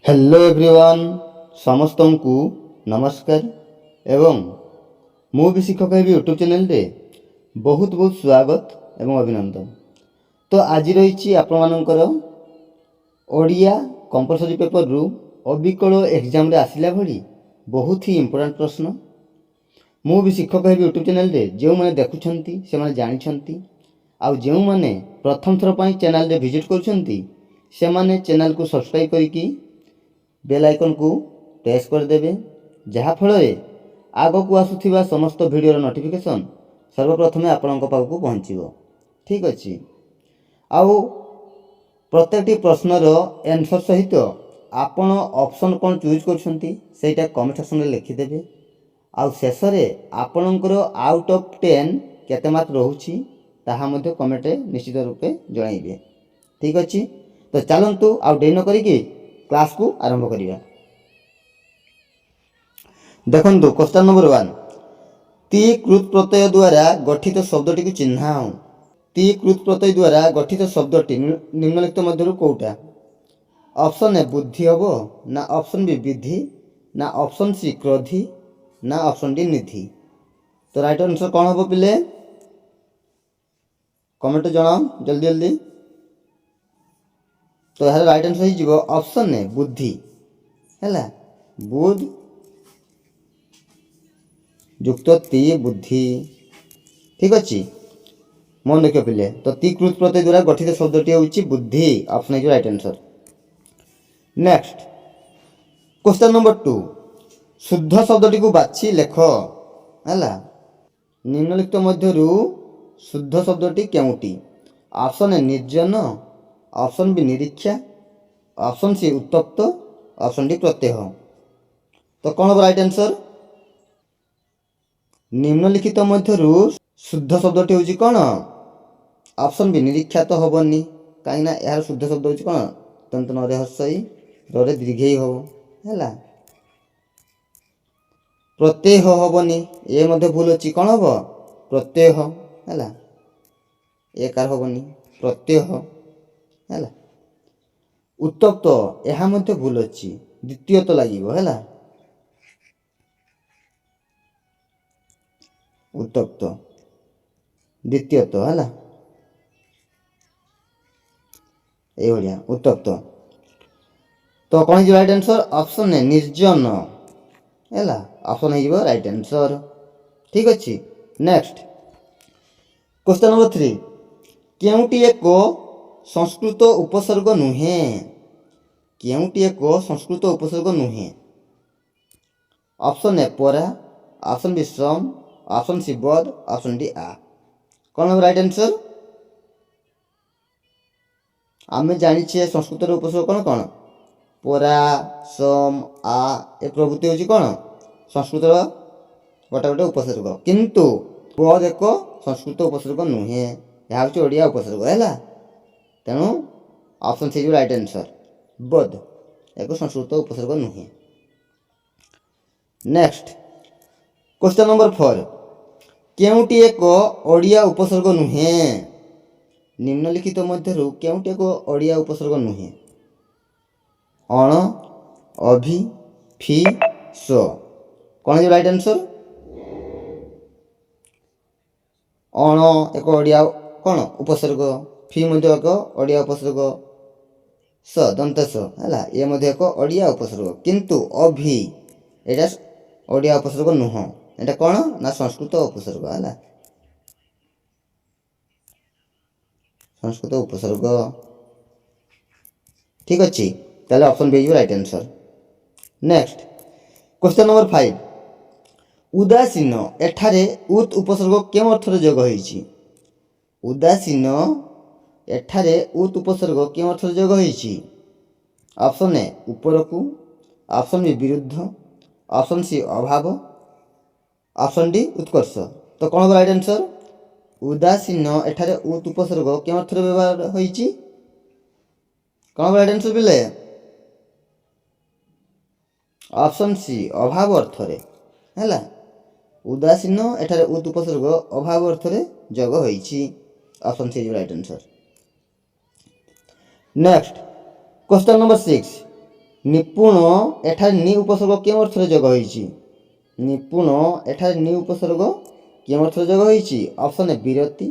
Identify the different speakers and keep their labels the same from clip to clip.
Speaker 1: Hello everyone समस्त को नमस्कार एवं मु भी शिक्षक है यूट्यूब चैनल रे बहुत बहुत स्वागत एवं अभिनंदन। तो आज रही आपणकर ओडिया कंपलसरी पेपर रु अविकल एग्जाम रे आसिला भली बहुत ही इंपोर्टेंट प्रश्न मु भी शिक्षक है यूट्यूब चैनल रे जो मैंने देखुंती से मैंने जानी आउ जो मैंने प्रथम थर पर चैनल रे विजिट करुँच से मैंने चैनल को सब्सक्राइब करके बेल आइकन को प्रेस करदे जहाँफल आग को आसुवा समस्त वीडियो नोटिफिकेशन सर्वप्रथमे आपण पाक पहुँचो। ठीक अच्छे आउ प्रत्येक प्रश्नर आंसर सहित आपण ऑप्शन कौन चूज कर कमेंट सेक्शन में लिखिदेवे। आउ शेष में आपणकर आउट ऑफ 10 केते मार्क रोची ताहा मध्य कमेंट निश्चित रूपे जनइबे। ठीक अच्छे तो चलतु आउ डेरी न करिकी क्लास को आरंभ करिया। देखंतु क्वेश्चन नंबर 1 ती कृत प्रत्यय द्वारा गठित शब्दटी को चिन्हाओ। ती कृत प्रत्यय द्वारा गठित शब्दटी निम्नलिखित मध्यरु कोउटा? ऑप्शन ए बुद्धि हबो ना ऑप्शन बी विधि ना ऑप्शन सी क्रोधी ना ऑप्शन डी निधि। तो राइट आंसर कौन हबो पिले कमेंट जणाओ जल्दी जल्दी। तो यार राइट आंसर हो ऑप्शन ए बुद्धि है बुध युक्त ती बुद्धि। ठीक अच्छे मन रख पिले तो ती कृत प्रत्यय द्वारा गठित शब्दटी होची बुद्धि ऑप्शन है right answer. Next question number 2 शुद्ध शब्दटी को बाछि लेख है निम्नलिखित मध्यरु शुद्ध शब्दटी केउटी? ऑप्शन ए निर्जन ऑप्शन बी निरीक्षा ऑप्शन सी उत्तप्त ऑप्शन डी प्रत्यय। तो कौन हम राइट आंसर? निम्नलिखित मध्यरु शुद्ध शब्दटी होची कौन? ऑप्शन बी निरीक्षा तो हेनी कहीं यार शुद्ध शब्द होची कौन तंत नरे हर्षई रे दीर्घई हम है प्रत्यय हेनी ये मध्य भूल अच्छी कौन हम प्रत्यय है एकार हेनी प्रत्यय है उत्तप्त यह मध्य भूल अच्छी द्वितीय तो लगे है उत्तप्त द्वितीय तो है ये उत्तप्त। तो कौन है राइट आंसर? ऑप्शन है निर्जन है ऑप्शन है राइट आंसर। ठीक अच्छे नेक्स्ट क्वेश्चन नंबर 3 केउटी एक संस्कृत उपसर्ग नुहे? केउटी एक संस्कृत उपसर्ग नुहे? ऑप्शन ए परा ऑप्शन बी श्रम ऑप्शन सी बद ऑप्शन डी आ। कौन हम राइट आंसर? आम जानी संस्कृत उपसर्ग कौन कौन परा सम आ ए प्रभृति हूँ कौन संस्कृत गोटे गोटे उपसर्ग किंतु बद एक संस्कृत उपसर्ग नुहे यह हूँ ओडिया उपसर्ग है तेणु ऑप्शन सी राइट आंसर बद एक संस्कृत उपसर्ग नुहे। नेक्स्ट क्वेश्चन नंबर 4 केउटी एक ओडिया उपसर्ग नुहे? निम्नलिखित मध्यरु केउटी एक ओडिया उपसर्ग नुहे? अण अभि फि स्व। कौन है राइट आंसर? अण एक ओडिया कौन उपसर्ग फि मध्य एक ओडिया उपसर्ग स दंत स है ये मध्य एक ओडिया उपसर्ग किंतु अभि एटा ओडिया उपसर्ग नुह एटा कौन ना संस्कृत उपसर्ग है संस्कृत उपसर्ग। ठीक अच्छे ताले option B right answer. Next question number 5 उदासीन एठारे उत उपसर्ग केम अर्थ जोग होईछि? उदासीन एठारे उत उपसर्ग केम अर्थ जोग होईछि? ऑप्शन ए ऊपर को ऑप्शन बी विरुद्ध ऑप्शन सी अभाव ऑप्शन डी उत्कर्ष। तो कौन राइट आंसर? उदासीन एठारे उत उपसर्ग केम अर्थ व्यवहार होईछि? कौन राइट आंसर बिले ऑप्शन सी अभाव अर्थ रे है उदासीन एठारे उत उपसर्ग अभाव अर्थ रे जोग होईछि option C right answer. Next question number 6 ନିପୁଣ ଏଠାରେ ନି ଉପସର୍ଗ କେଉଁ ଅର୍ଥରେ ଯୋଗ ହୋଇଛି? ନିପୁଣ ଏଠାରେ ନି ଉପସର୍ଗ କେଉଁ ଅର୍ଥରେ ଯୋଗ ହୋଇଛି? ଅପସନ୍ ଏ ବିରତି,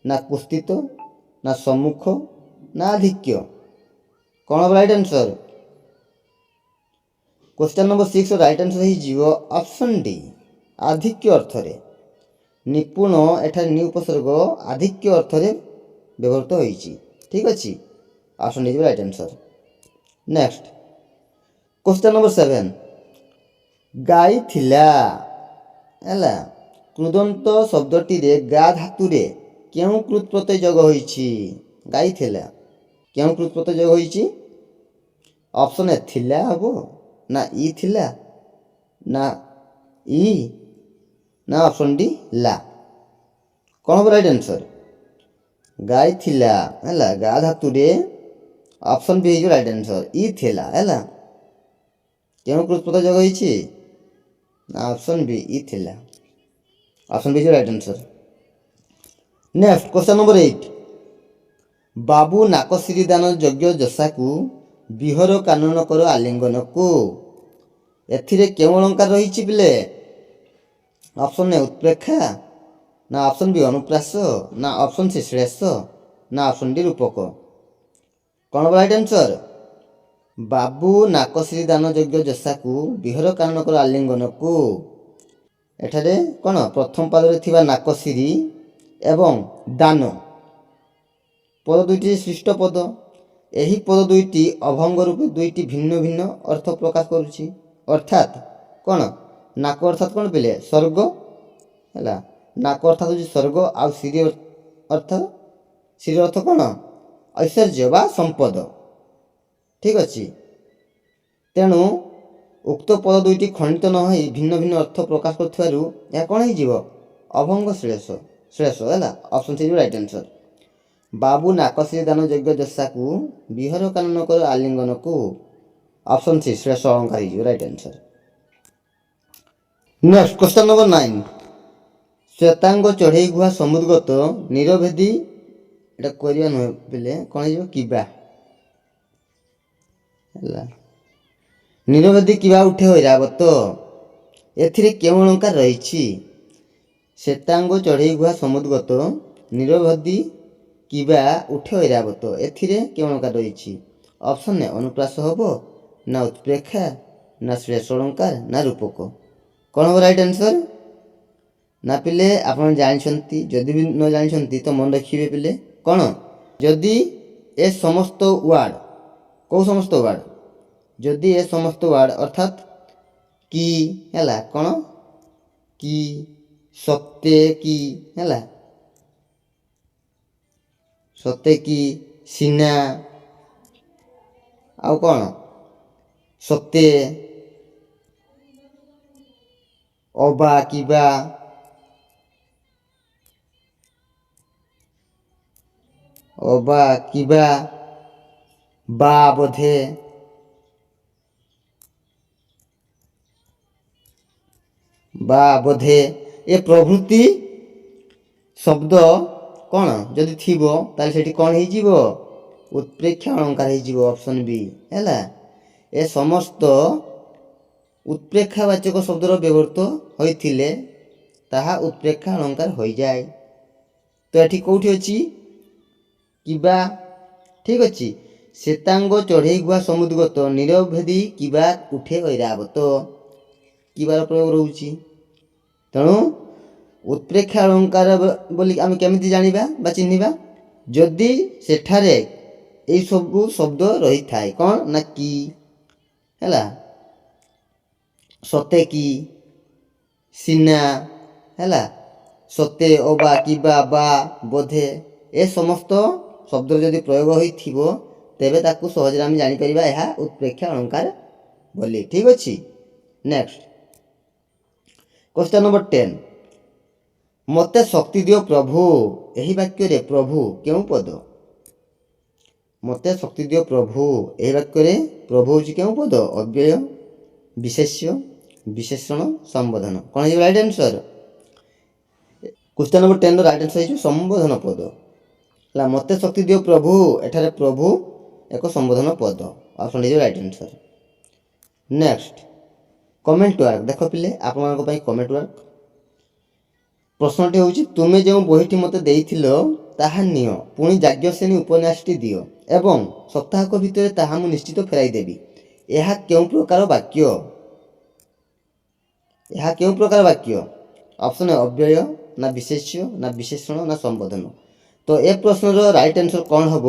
Speaker 1: ନା କୁସ୍ତିତ, ନା ସମ୍ମୁଖ, ନା ଆଧିକ୍ୟ। କ'ଣ ହେବ ରାଇଟ୍ ଆନ୍ସର୍? କ୍ୱେଶ୍ଚନ୍ ନମ୍ବର 6ର ରାଇଟ୍ ଆନ୍ସର୍ ହେଇଯିବ ଅପସନ୍ ଡି, ଆଧିକ୍ୟ ଅର୍ଥରେ। ନିପୁଣ ଏଠାରେ ନି ଉପସର୍ଗ ଆଧିକ୍ୟ ଅର୍ଥରେ ବ୍ୟବହୃତ ହୋଇଛି। ଠିକ୍ ଅଛି, ଅପସନ୍ ଡି ହେଇଯିବ right answer. Next question number 7, ଗାଈ ଥିଲା ହେଲା। କୃଦନ୍ତ ଶବ୍ଦଟିରେ ଗା ଧାତୁରେ କେଉଁ କୃତ୍ ପ୍ରତ୍ୟୟ ଯୋଗ ହୋଇଛି? ଗାଈ ଥିଲା, କେଉଁ କୃତ୍ ପ୍ରତ୍ୟୟ ଯୋଗ ହୋଇଛି? ଅପସନ୍ ଏ ଥିଲା ହେବ, ନା ଇ ଥିଲା, ନା ଇ, ନା ଅପସନ୍ ଡି ଲା। କ'ଣ ହେବ ରାଇଟ୍ ଆନ୍ସର୍? ଗାଈ ଥିଲା ହେଲା, ଗା ଧାତୁରେ ଅପସନ୍ ବି ହେଇଯିବ ରାଇଟ୍ ଆନ୍ସର୍, ଇ ଥିଲା ହେଲା। କେଉଁ କୃତ୍ ପ୍ରତ୍ୟୟ ଯୋଗ ହୋଇଛି? ନା ଅପସନ୍ ବି ଇ ଥିଲା, ଅପସନ୍ ବି ହେଇଯିବ right answer. Next question number 8, ବାବୁ ନାକସିରି ଦାନ ଯଜ୍ଞ ଯଶାକୁ ବିହର କାନନ କର ଆଲିଙ୍ଗନକୁ। ଏଥିରେ କେଉଁ ଅଳଙ୍କାର ରହିଛି ପିଲେ? ଅପସନ୍ ଏ ଉତ୍ପ୍ରେକ୍ଷା, ନା ଅପସନ୍ ବି ଅନୁପ୍ରାସ, ନା ଅପସନ୍ ସି ଶ୍ଳେଷ, ନା ଅପସନ୍ ଡି ରୂପକ। କ'ଣ ହେବ ରାଇଟ୍ ଆନ୍ସର୍? ବାବୁ ନାକସିରି ଦାନ ଯଜ୍ଞ ଯଶାକୁ ବିହର କାନନ କର ଆଲିଙ୍ଗନକୁ। ଏଠାରେ କ'ଣ ପ୍ରଥମ ପାଦରେ ଥିବା ନାକସିରି ଏବଂ ଦାନ ପଦ ଦୁଇଟି ସୃଷ୍ଟ ପଦ। ଏହି ପଦ ଦୁଇଟି ଅଭଙ୍ଗ ରୂପେ ଦୁଇଟି ଭିନ୍ନ ଭିନ୍ନ ଅର୍ଥ ପ୍ରକାଶ କରୁଛି। ଅର୍ଥାତ୍ କ'ଣ? ନାକ ଅର୍ଥାତ୍ କ'ଣ ପିଲେ? ସ୍ୱର୍ଗ ହେଲା। ନାକ ଅର୍ଥାତ୍ ହେଉଛି ସ୍ୱର୍ଗ, ଆଉ ସିରି ଅର୍ଥ କ'ଣ? ଐଶ୍ୱର୍ଯ୍ୟ ବା ସମ୍ପଦ। ଠିକ୍ ଅଛି, ତେଣୁ ଉକ୍ତ ପଦ ଦୁଇଟି ଖଣ୍ଡିତ ନ ହୋଇ ଭିନ୍ନ ଭିନ୍ନ ଅର୍ଥ ପ୍ରକାଶ କରୁଥିବାରୁ ଏହା କ'ଣ ହେଇଯିବ? ଅଭଙ୍ଗ ଶ୍ଳେଷ ହେଲା। ଅପସନ୍ ସି ହେଇଯିବ ରାଇଟ୍ ଆନ୍ସର୍। ବାବୁ ନାକସିରି ଦାନ ଯଜ୍ଞ ଯଶାକୁ ବିହର କାନନ କର ଆଲିଙ୍ଗନକୁ। ଅପସନ୍ ସି ଶ୍ଳେଷ ଅଳଙ୍କାର ହେଇଯିବ right answer. Next question number 9, ଶ୍ଵେତାଙ୍ଗ ଚଢ଼େଇ ଗୁହା ସମୁଦ୍ରଗତ ନିରଭେଦୀ, ଏଇଟା କରିବା ନୁହେଁ ପିଲେ, କ'ଣ ହେଇଯିବ? କିବା ହେଲା। ନିରଭେଦୀ କିବା ଉଠେ ଐରାବତ। ଏଥିରେ କେଉଁ ଅଳଙ୍କାର ରହିଛି? ଶ୍ଵେତାଙ୍ଗ ଚଢ଼େଇ ଗୁହା ସମୁଦ୍ରଗତ ନିରଭେଦୀ କିବା ଉଠେ ଐରାବତ। ଏଥିରେ କେଉଁ ଅଳଙ୍କାର ରହିଛି? ଅପସନ୍ ଏ ଅନୁପ୍ରାସ ହେବ, ନା ଉତ୍ପ୍ରେକ୍ଷା, ନା ଶ୍ଳେଷ ଅଳଙ୍କାର, ନା ରୂପକ। କ'ଣ ହେବ ରାଇଟ୍ ଆନ୍ସର୍? ନା ପିଲେ ଆପଣ ଜାଣିଛନ୍ତି, ଯଦି ବି ନ ଜାଣିଛନ୍ତି ତ ମନେ ରଖିବେ ପିଲେ। କ'ଣ? ଯଦି ଏ ସମସ୍ତ ୱାର୍ଡ଼, କେଉଁ ସମସ୍ତ ୱାର୍ଡ଼? ଯଦି ଏ ସମସ୍ତ ୱାର୍ଡ଼ ଅର୍ଥାତ୍ କି ହେଲା, କ'ଣ? କି, ସତେ କି ହେଲା, ସତେ କି, ସିନା, ଆଉ କ'ଣ? ସତେ, ଅବା, କିବା, ଅବା, କିବା, ବା, ବୋଧେ, ବା, ବୋଧେ, ଏ ପ୍ରଭୃତି ଶବ୍ଦ କ'ଣ ଯଦି ଥିବ ତାହେଲେ ସେଠି କ'ଣ ହେଇଯିବ? ଉତ୍ପ୍ରେକ୍ଷା ଅଳଙ୍କାର ହେଇଯିବ। ଅପସନ୍ ବି ହେଲା। ଏ ସମସ୍ତ ଉତ୍ପ୍ରେକ୍ଷାବାଚକ ଶବ୍ଦର ବ୍ୟବହୃତ ହୋଇଥିଲେ ତାହା ଉତ୍ପ୍ରେକ୍ଷା ଅଳଙ୍କାର ହୋଇଯାଏ। ତ ଏଠି କେଉଁଠି ଅଛି? କିବା। ଠିକ୍ ଅଛି। ଶ୍ଵେତାଙ୍ଗ ଚଢ଼େଇ ଗୁହା ସମୁଦ୍ରଗତ ନିରଭେଦୀ କିବା ଉଠେ ଐରାବତ, କିବାର ପ୍ରୟୋଗ ରହୁଛି। ତେଣୁ ଉତ୍ପ୍ରେକ୍ଷା ଅଳଙ୍କାର ବୋଲି ଆମେ କେମିତି ଜାଣିବା ବା ଚିହ୍ନିବା? ଯଦି ସେଠାରେ ଏଇ ସବୁ ଶବ୍ଦ ରହିଥାଏ। କ'ଣ? ନା କି ହେଲା, ସତେ କି, ସିନା ହେଲା, ସତେ, ଅବା, କିବା, ବା, ବୋଧେ, ଏ ସମସ୍ତ ଶବ୍ଦର ଯଦି ପ୍ରୟୋଗ ହୋଇଥିବ ତେବେ ତାକୁ ସହଜରେ ଆମେ ଜାଣିପାରିବା ଏହା ଉତ୍ପ୍ରେକ୍ଷା ଅଳଙ୍କାର ବୋଲି। ଠିକ୍ ଅଛି। ନେକ୍ସଟ କ୍ୱେଶ୍ଚନ୍ ନମ୍ବର 10, ମୋତେ ଶକ୍ତି ଦିଅ ପ୍ରଭୁ। ଏହି ବାକ୍ୟରେ ପ୍ରଭୁ କେଉଁ ପଦ? ମୋତେ ଶକ୍ତି ଦିଅ ପ୍ରଭୁ, ଏହି ବାକ୍ୟରେ ପ୍ରଭୁ ହେଉଛି କେଉଁ ପଦ? ଅବ୍ୟୟ, ବିଶେଷ୍ୟ, ବିଶେଷଣ, ସମ୍ବୋଧନ। କ'ଣ ହେଇଯିବ ରାଇଟ୍ ଆନ୍ସର୍? କ୍ୱେଶ୍ଚନ୍ ନମ୍ବର 10ର ରାଇଟ୍ ଆନ୍ସର୍ ହେଇଯିବ ସମ୍ବୋଧନ ପଦ ହେଲା। ମୋତେ ଶକ୍ତି ଦିଅ ପ୍ରଭୁ, ଏଠାରେ ପ୍ରଭୁ ଏକ ସମ୍ବୋଧନ ପଦ। ଅପସନ୍ ହେଇଯିବ right answer. Next comment work देख पिले आपण कमेंट वर्क प्रश्नटी हूँ तुमे जो बहीटी मत देइथिलो ताहा नियो पुणी जाज्ञ श्रेणी उपन्यासटी दियो एवं सप्ताहक भितर ताहा मु निश्चित फेराई देबी यह केउं प्रकार वाक्य ऑप्शन है अव्यय ना विशेष्य ना विशेषण ना संबोधन। तो ए प्रश्नर राइट आंसर कौन हम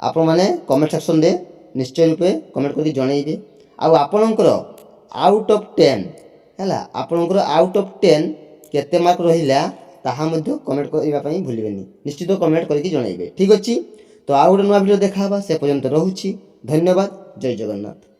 Speaker 1: आपण मैंने कमेंट सेक्शन दे निश्चय रूपे कमेंट करके जनइबे आपणकर आउट ऑफ 10 है आपणकर आउट ऑफ 10 केते मार्क रहिला ताहा मध्य कमेंट करने भूलें निश्चित कमेंट करके जनइबे ठीक अच्छी। तो आउ गोटे नुआ वीडियो देखा से पर्यंत रहुछि धन्यवाद जय जगन्नाथ।